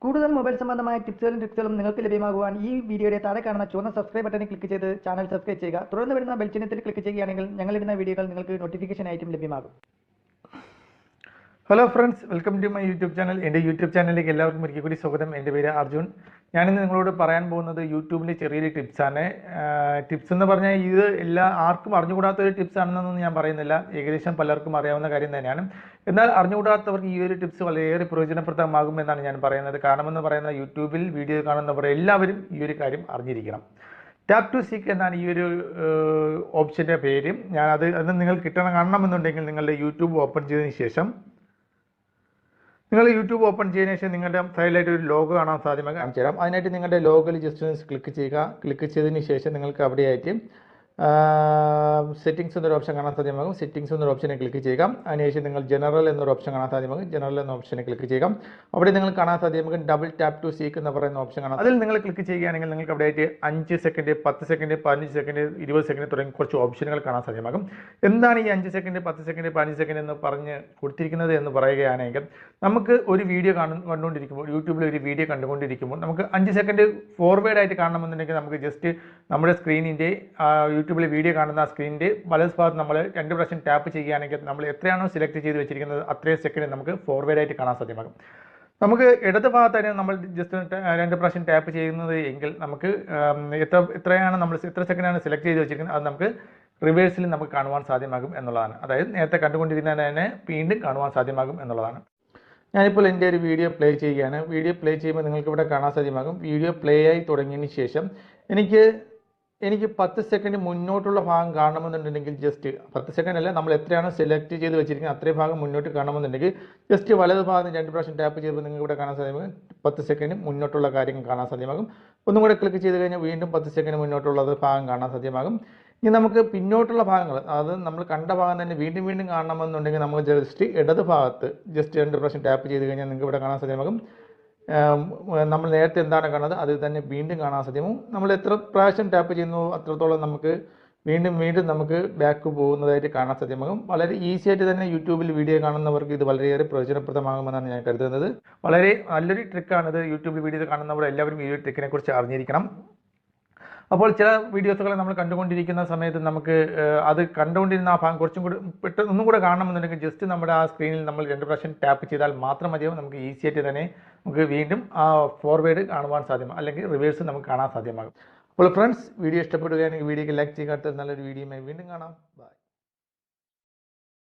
കൂടുതൽ മൊബൈൽ സംബന്ധമായ ടിപ്സുകളും ട്രിക്സുകളും നിങ്ങൾക്ക് ലഭ്യമാകുവാൻ ഈ വീഡിയോയുടെ താഴെ കാണുന്ന ചുവന്ന സബ്സ്ക്രൈബ് ബട്ടണിൽ ക്ലിക്ക് ചെയ്ത് ചാനൽ സബ്സ്ക്രൈബ് ചെയ്യുക. തുടർന്ന് വരുന്ന ബെൽ ചിഹ്നത്തിൽ ക്ലിക്ക് ചെയ്യുകയാണെങ്കിൽ ഞങ്ങളിടുന്ന വീഡിയോകൾ നിങ്ങൾക്ക് നോട്ടിഫിക്കേഷൻ ആയിട്ടും ലഭ്യമാകും. Hello friends, welcome to my YouTube channel. എൻ്റെ യൂട്യൂബ് ചാനലിലേക്ക് എല്ലാവർക്കും ഒരിക്കൽ കൂടി സ്വാഗതം. എൻ്റെ പേര് അർജുൻ. ഞാനിന്ന് നിങ്ങളോട് പറയാൻ പോകുന്നത് യൂട്യൂബിൻ്റെ ചെറിയൊരു ടിപ്സാണ്. ടിപ്സ് എന്ന് പറഞ്ഞാൽ ഇത് ആർക്കും അറിഞ്ഞുകൂടാത്തൊരു ടിപ്സ് ആണെന്നൊന്നും ഞാൻ പറയുന്നില്ല. ഏകദേശം പലർക്കും അറിയാവുന്ന കാര്യം തന്നെയാണ്. എന്നാൽ അറിഞ്ഞുകൂടാത്തവർക്ക് ഈ ഒരു ടിപ്സ് വളരെയേറെ പ്രയോജനപ്രദമാകുമെന്നാണ് ഞാൻ പറയുന്നത്. കാരണമെന്ന് പറയുന്നത് യൂട്യൂബിൽ വീഡിയോ കാണുന്നവർ എല്ലാവരും ഈ ഒരു കാര്യം അറിഞ്ഞിരിക്കണം. ടാപ്പ് ടു സീക്ക് എന്നാണ് ഈ ഒരു ഓപ്ഷൻ്റെ പേര്. അത് നിങ്ങൾ കാണണമെന്നുണ്ടെങ്കിൽ നിങ്ങളുടെ യൂട്യൂബ് ഓപ്പൺ ചെയ്തതിന് ശേഷം നിങ്ങൾ യൂട്യൂബ് ഓപ്പൺ ചെയ്തതിനു ശേഷം നിങ്ങളുടെ സൈഡിലായിട്ട് ഒരു ലോഗോ കാണാൻ സാധ്യമാകും. കാണിച്ചു തരാം. അതിനായിട്ട് നിങ്ങളുടെ ലോഗോയിൽ ജസ്റ്റ് ഒന്ന് ക്ലിക്ക് ചെയ്യുക. ക്ലിക്ക് ചെയ്തതിന് ശേഷം നിങ്ങൾക്ക് അവിടെയായിട്ട് സെറ്റിംഗ്സ് എന്നൊരു ഓപ്ഷൻ കാണാൻ സാധ്യമാകും. സെറ്റിംഗ്സ് എന്നൊരു ഓപ്ഷനെ ക്ലിക്ക് ചെയ്യുക. അതിനുശേഷം നിങ്ങൾ ജനറൽ എന്നൊരു ഓപ്ഷൻ കാണാൻ സാധ്യമാകും. ജനറൽ എന്ന ഓപ്ഷനെ ക്ലിക്ക് ചെയ്യുക. അവിടെ നിങ്ങൾ കാണാൻ സാധ്യമാകും ഡബിൾ ടാപ്പ് ടു സീക്ക് എന്ന് പറയുന്ന ഓപ്ഷൻ കാണാം. അതിൽ നിങ്ങൾ ക്ലിക്ക് ചെയ്യുകയാണെങ്കിൽ നിങ്ങൾക്ക് അവിടെയായിട്ട് 5 സെക്കൻഡ്, 10 സെക്കൻഡ്, 15 സെക്കൻഡ്, 20 സെക്കൻഡ് തുടങ്ങി കുറച്ച് ഓപ്ഷനുകൾ കാണാൻ സാധ്യമാകും. എന്താണ് ഈ 5 സെക്കൻഡ്, 10 സെക്കൻഡ്, 15 സെക്കൻഡ് എന്ന് പറഞ്ഞ് കൊടുത്തിരിക്കുന്നത് എന്ന് പറയുകയാണെങ്കിൽ, നമുക്ക് ഒരു വീഡിയോ കണ്ടുകൊണ്ടിരിക്കുമ്പോൾ, യൂട്യൂബിൽ ഒരു വീഡിയോ കണ്ടുകൊണ്ടിരിക്കുമ്പോൾ നമുക്ക് 5 സെക്കൻഡ് ഫോർവേഡ് ആയിട്ട് കാണണമെന്നുണ്ടെങ്കിൽ നമുക്ക് ജസ്റ്റ് നമ്മുടെ സ്ക്രീനിൻ്റെ യൂട്യൂബിൽ വീഡിയോ കാണുന്ന ആ സ്ക്രീനിൻ്റെ വലത് ഭാഗത്ത് നമ്മൾ 2 പ്രാവശ്യം ടാപ്പ് ചെയ്യുകയാണെങ്കിൽ നമ്മൾ എത്രയാണോ സെലക്ട് ചെയ്ത് വെച്ചിരിക്കുന്നത് അത്രയും സെക്കൻഡ് നമുക്ക് ഫോർവേഡ് ആയിട്ട് കാണാൻ സാധ്യമാകും. നമുക്ക് ഇടത് ഭാഗത്തായിരുന്നു നമ്മൾ ജസ്റ്റ് 2 പ്രാവശ്യം ടാപ്പ് ചെയ്യുന്നത് എങ്കിൽ നമുക്ക് എത്ര സെക്കൻഡാണ് സെലക്ട് ചെയ്ത് വെച്ചിരിക്കുന്നത് അത് നമുക്ക് റിവേഴ്സിൽ നമുക്ക് കാണുവാൻ സാധ്യമാകും എന്നുള്ളതാണ്. അതായത് നേരത്തെ കണ്ടുകൊണ്ടിരുന്നത് തന്നെ വീണ്ടും കാണുവാൻ സാധ്യമാകും എന്നുള്ളതാണ്. ഞാനിപ്പോൾ എൻ്റെ ഒരു വീഡിയോ പ്ലേ ചെയ്യുകയാണ്. വീഡിയോ പ്ലേ ചെയ്യുമ്പോൾ നിങ്ങൾക്ക് ഇവിടെ കാണാൻ സാധ്യമാകും. വീഡിയോ പ്ലേ ആയി തുടങ്ങിയതിന് ശേഷം എനിക്ക് 10 സെക്കൻഡ് മുന്നോട്ടുള്ള ഭാഗം കാണണമെന്നുണ്ടെങ്കിൽ ജസ്റ്റ് 10 സെക്കൻഡ് അല്ല, നമ്മൾ എത്രയാണ് സെലക്ട് ചെയ്ത് വെച്ചിരിക്കുന്നത് അത്രയും ഭാഗം മുന്നോട്ട് കാണണമെന്നുണ്ടെങ്കിൽ ജസ്റ്റ് വലത് ഭാഗത്ത് 2 പ്രാവശ്യം ടാപ്പ് ചെയ്യുമ്പോൾ നിങ്ങൾക്ക് ഇവിടെ കാണാൻ സാധ്യമാകും 10 സെക്കൻഡ് മുന്നോട്ടുള്ള കാര്യങ്ങൾ കാണാൻ സാധ്യമാകും. ഒന്നും കൂടെ ക്ലിക്ക് ചെയ്ത് കഴിഞ്ഞാൽ വീണ്ടും 10 സെക്കൻഡ് മുന്നോട്ടുള്ളത് ഭാഗം കാണാൻ സാധ്യമാകും. ഇനി നമുക്ക് പിന്നോട്ടുള്ള ഭാഗങ്ങൾ, അത് നമ്മൾ കണ്ട ഭാഗം തന്നെ വീണ്ടും വീണ്ടും കാണണമെന്നുണ്ടെങ്കിൽ നമ്മൾ ജസ്റ്റ് ഇടത് ഭാഗത്ത് ജസ്റ്റ് 2 പ്രാവശ്യം ടാപ്പ് ചെയ്ത് കഴിഞ്ഞാൽ നിങ്ങൾക്ക് ഇവിടെ കാണാൻ സാധ്യമാകും നമ്മൾ നേരത്തെ എന്താണ് കാണുന്നത് അത് തന്നെ വീണ്ടും കാണാൻ സാധ്യമാകും. നമ്മൾ എത്ര പ്രാവശ്യം ടാപ്പ് ചെയ്യുന്നു അത്രത്തോളം നമുക്ക് വീണ്ടും നമുക്ക് ബാക്ക് പോകുന്നതായിട്ട് കാണാൻ സാധ്യമാകും. വളരെ ഈസി ആയിട്ട് തന്നെ യൂട്യൂബിൽ വീഡിയോ കാണുന്നവർക്ക് ഇത് വളരെയേറെ പ്രയോജനപ്രദമാകുമെന്നാണ് ഞാൻ കരുതുന്നത്. വളരെ നല്ലൊരു ട്രിക്കാണിത്. യൂട്യൂബിൽ വീഡിയോ കാണുന്നവർ എല്ലാവരും ഈ ഒരു ട്രിക്കിനെ കുറിച്ച് അറിഞ്ഞിരിക്കണം. അപ്പോൾ ചില വീഡിയോസുകളെ നമ്മൾ കണ്ടുകൊണ്ടിരിക്കുന്ന സമയത്ത് നമുക്ക് അത് കണ്ടുകൊണ്ടിരുന്ന ആ ഭാഗം കുറച്ചും കൂടി പെട്ടെന്ന് ഒന്നും കൂടെ കാണണമെന്നുണ്ടെങ്കിൽ ജസ്റ്റ് നമ്മുടെ ആ സ്ക്രീനിൽ നമ്മൾ 2 പ്രാവശ്യം ടാപ്പ് ചെയ്താൽ മാത്രം മതിയാവും. നമുക്ക് ഈസി ആയിട്ട് തന്നെ നമുക്ക് വീണ്ടും ആ ഫോർവേഡ് കാണുവാൻ സാധ്യമാകും, അല്ലെങ്കിൽ റിവേഴ്സ് നമുക്ക് കാണാൻ സാധ്യമാകും. അപ്പോൾ ഫ്രണ്ട്സ്, വീഡിയോ ഇഷ്ടപ്പെടുകയാണെങ്കിൽ വീഡിയോക്ക് ലൈക്ക് ചെയ്യുക. നല്ലൊരു വീഡിയോയുമായി വീണ്ടും കാണാം. ബൈ.